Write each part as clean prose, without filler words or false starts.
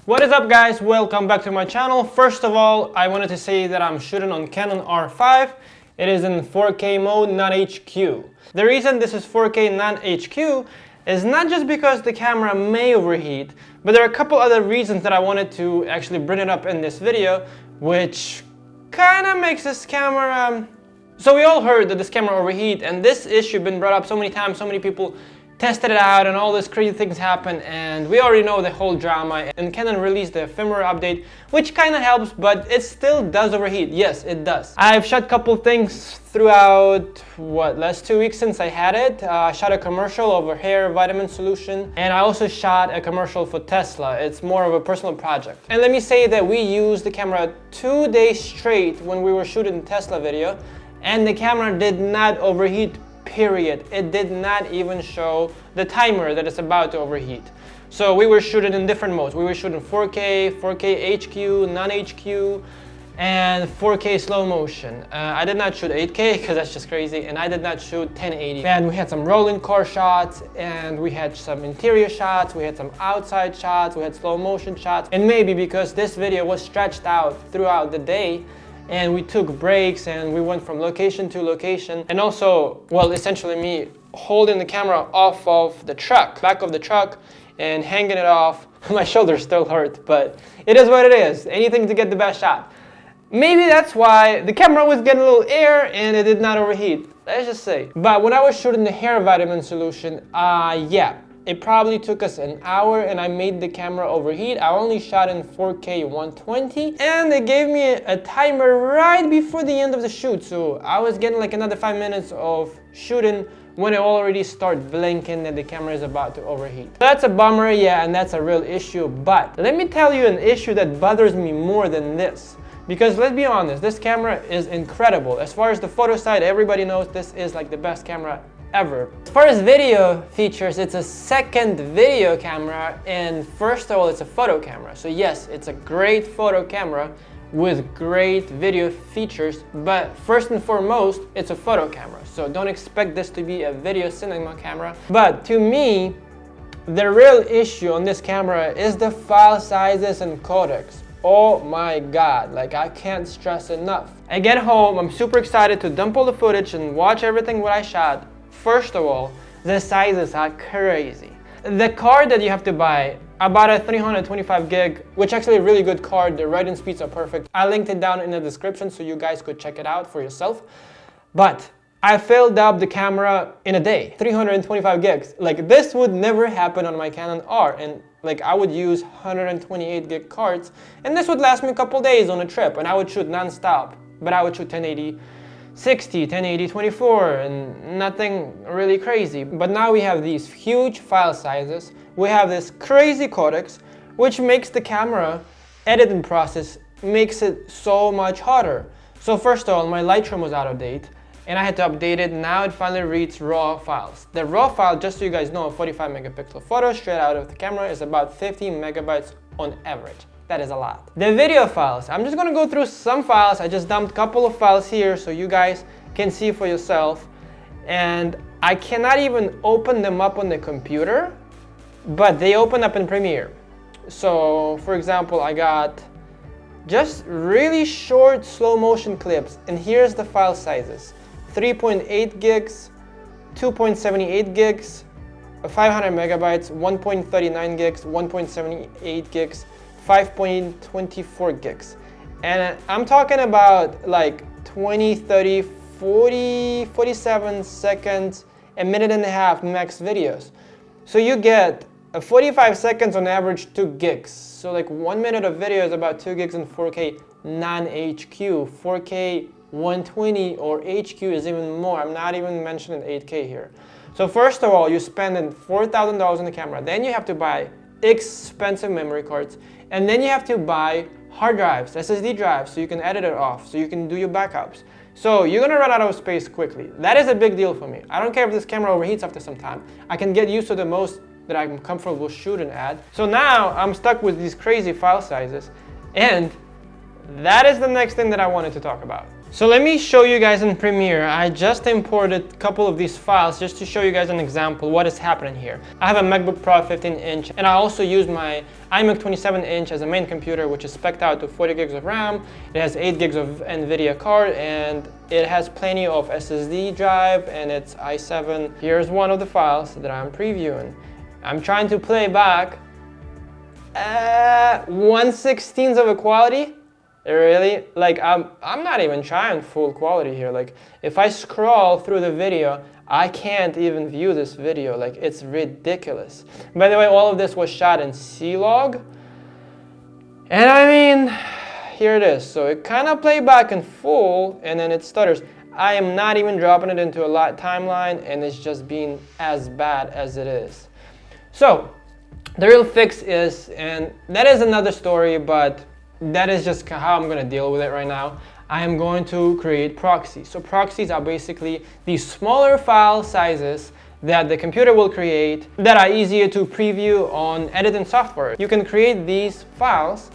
What is up, guys? Welcome back to my channel. First of all, I wanted to say that I'm shooting on Canon R5. It is in 4K mode, not HQ. The reason this is 4K not HQ is not just because the camera may overheat, but there are a couple other reasons that I wanted to actually bring it up in this video, which kind of makes this camera... So we all heard that this camera overheat, and this issue been brought up so many times, so many people tested it out and all these crazy things happen, and we already know the whole drama. And Canon released the firmware update, which kind of helps, but it still does overheat. Yes, it does. I've shot a couple things throughout, last 2 weeks since I had it. I shot a commercial over hair vitamin solution, and I also shot a commercial for Tesla. It's more of a personal project. And let me say that we used the camera 2 days straight when we were shooting the Tesla video, and the camera did not overheat. Period. It did not even show the timer that it's about to overheat. So we were shooting in different modes. We were shooting 4K, 4K HQ, non-HQ, and 4K slow motion. I did not shoot 8K because that's just crazy, and I did not shoot 1080. And we had some rolling car shots, and we had some interior shots, we had some outside shots, we had slow motion shots, and maybe because this video was stretched out throughout the day, and we took breaks and we went from location to location. And also, well, essentially me holding the camera off of the truck, back of the truck, and hanging it off. My shoulders still hurt, but it is what it is. Anything to get the best shot. Maybe that's why the camera was getting a little air and it did not overheat. Let's just say. But when I was shooting the hair vitamin solution, yeah. It probably took us an hour and I made the camera overheat. I only shot in 4K 120 and they gave me a timer right before the end of the shoot. So I was getting like another 5 minutes of shooting when it already started blinking that the camera is about to overheat. That's a bummer, yeah, and that's a real issue. But let me tell you an issue that bothers me more than this. Because let's be honest, this camera is incredible. As far as the photo side, everybody knows this is like the best camera ever. As far as video features, it's a second video camera, and first of all, it's a photo camera. So yes, it's a great photo camera with great video features, but first and foremost, it's a photo camera. So don't expect this to be a video cinema camera. But to me, the real issue on this camera is the file sizes and codecs. Oh my god, like I can't stress enough. I get home, I'm super excited to dump all the footage and watch everything what I shot. First of all, the sizes are crazy. The card that you have to buy, about a 325 gig, which actually a really good card, the writing speeds are perfect. I linked it down in the description so you guys could check it out for yourself. But I filled up the camera in a day, 325 gigs. Like this would never happen on my Canon R, and like I would use 128 gig cards, and this would last me a couple days on a trip, and I would shoot non-stop, but I would shoot 1080 60, 1080, 24, and nothing really crazy. But now we have these huge file sizes, we have this crazy codecs, which makes the camera editing process, makes it so much harder. So first of all, my Lightroom was out of date, and I had to update it. Now it finally reads RAW files. The RAW file, just so you guys know, a 45 megapixel photo straight out of the camera is about 50 megabytes on average. That is a lot. The video files, I'm just gonna go through some files. I just dumped a couple of files here so you guys can see for yourself. And I cannot even open them up on the computer, but they open up in Premiere. So for example, I got just really short slow motion clips, and here's the file sizes. 3.8 gigs, 2.78 gigs, 500 megabytes, 1.39 gigs, 1.78 gigs, 5.24 gigs. And I'm talking about like 20, 30, 40, 47 seconds, a minute and a half max videos. So you get 45 seconds on average, 2 gigs. So like 1 minute of video is about 2 gigs in 4K non-HQ. 4K 120 or HQ is even more. I'm not even mentioning 8K here. So first of all, you're spending $4,000 on the camera. Then you have to buy expensive memory cards, and then you have to buy hard drives, SSD drives, so you can edit it off, so you can do your backups. So you're gonna run out of space quickly. That is a big deal for me. I don't care if this camera overheats after some time. I can get used to the most that I'm comfortable shooting at. So now I'm stuck with these crazy file sizes, and that is the next thing that I wanted to talk about. So let me show you guys in Premiere. I just imported a couple of these files just to show you guys an example what is happening here. I have a MacBook Pro 15-inch, and I also use my iMac 27-inch as a main computer, which is spec'd out to 40 gigs of RAM. It has 8 gigs of NVIDIA card, and it has plenty of SSD drive, and it's i7. Here's one of the files that I'm previewing. I'm trying to play back 1/16 of a quality. Really? Like, I'm not even trying full quality here. Like, if I scroll through the video, I can't even view this video. Like, it's ridiculous. By the way, all of this was shot in C-Log. And I mean, here it is. So it kind of played back in full, and then it stutters. I am not even dropping it into a light timeline, and it's just being as bad as it is. So the real fix is, and that is another story, but that is just how I'm going to deal with it right now. I am going to create proxies. So proxies are basically these smaller file sizes that the computer will create that are easier to preview on editing software. You can create these files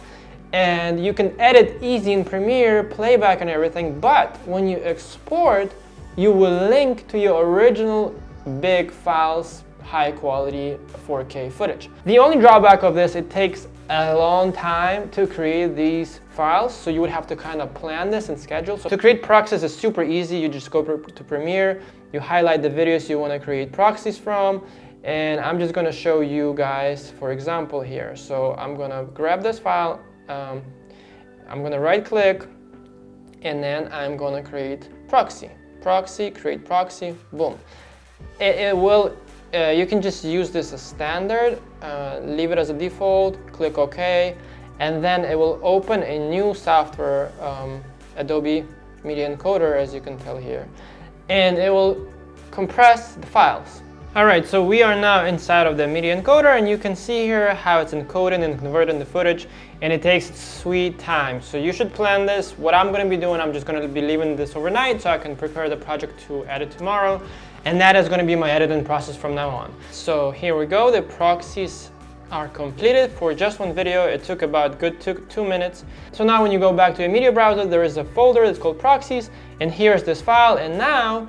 and you can edit easy in Premiere, playback and everything, but when you export, you will link to your original big files, high quality 4K footage. The only drawback of this, it takes a long time to create these files, so you would have to kind of plan this and schedule. So to create proxies is super easy. You just go to Premiere, you highlight the videos you want to create proxies from, and I'm just going to show you guys for example here. So I'm going to grab this file, I'm going to right click, and then I'm going to create proxy, create proxy, boom. It will you can just use this as standard, leave it as a default, click OK, and then it will open a new software, Adobe Media Encoder, as you can tell here, and it will compress the files. Alright, so we are now inside of the Media Encoder, and you can see here how it's encoding and converting the footage, and it takes sweet time. So you should plan this. What I'm going to be doing, I'm just going to be leaving this overnight so I can prepare the project to edit tomorrow. And that is going to be my editing process from now on. So here we go, the proxies are completed for just one video. It took about good 2 minutes. So now when you go back to a media browser, there is a folder that's called proxies, and here's this file, and now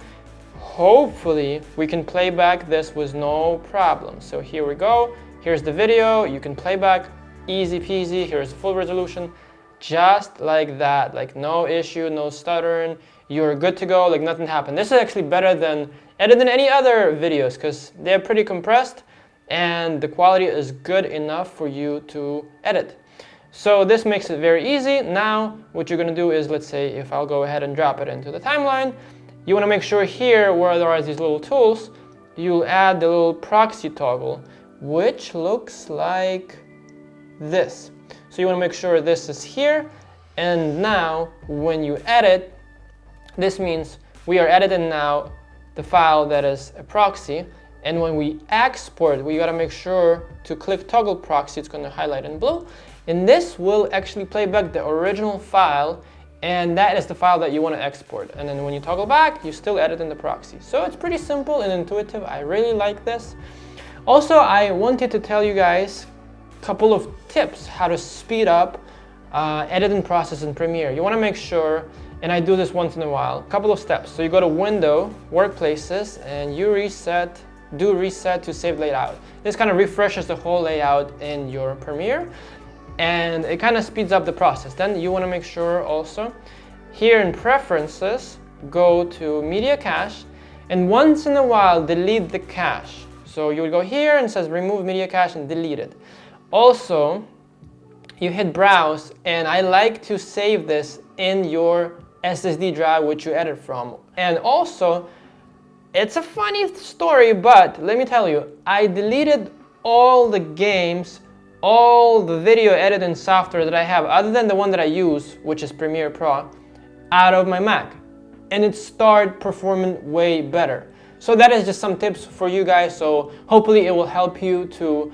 hopefully we can play back this with no problem. So here we go, here's the video, you can play back, easy peasy, here's full resolution, just like that, like no issue, no stuttering, you're good to go, like nothing happened. This is actually better than editing any other videos because they're pretty compressed and the quality is good enough for you to edit. So this makes it very easy. Now what you're going to do is, let's say if I'll go ahead and drop it into the timeline, you want to make sure here where there are these little tools, you'll add the little proxy toggle, which looks like this. So you want to make sure this is here, and now when you edit, this means we are editing now the file that is a proxy, and when we export, we got to make sure to click toggle proxy. It's going to highlight in blue, and this will actually play back the original file, and that is the file that you want to export. And then when you toggle back, you still edit in the proxy. So it's pretty simple and intuitive. I really like this. Also, I wanted to tell you guys a couple of tips how to speed up editing process in Premiere. You want to make sure, and I do this once in a while, a couple of steps. So you go to Window, Workplaces, and you do reset to save layout. This kind of refreshes the whole layout in your Premiere, and it kind of speeds up the process. Then you want to make sure also, here in Preferences, go to Media Cache, and once in a while delete the cache. So you would go here and it says Remove Media Cache and delete it. Also, you hit Browse, and I like to save this in your SSD drive which you edit from. And also, it's a funny story, but let me tell you, I deleted all the games, all the video editing software that I have, other than the one that I use, which is Premiere Pro, out of my Mac, and it started performing way better. So that is just some tips for you guys, so hopefully it will help you to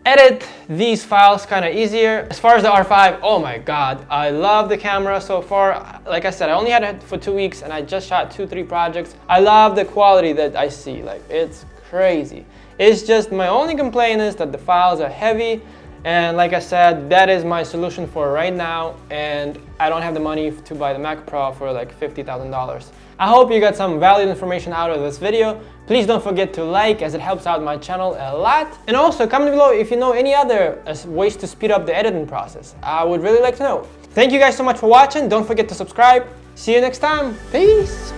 edit these files kind of easier. As far as the R5, oh my god, I love the camera so far. Like I said, I only had it for 2 weeks and I just shot 2-3 projects. I love the quality that I see, like it's crazy. It's just my only complaint is that the files are heavy And like I said, that is my solution for right now, and I don't have the money to buy the Mac Pro for like $50,000. I hope you got some valuable information out of this video. Please don't forget to like, as it helps out my channel a lot. And also comment below if you know any other ways to speed up the editing process. I would really like to know. Thank you guys so much for watching. Don't forget to subscribe. See you next time. Peace.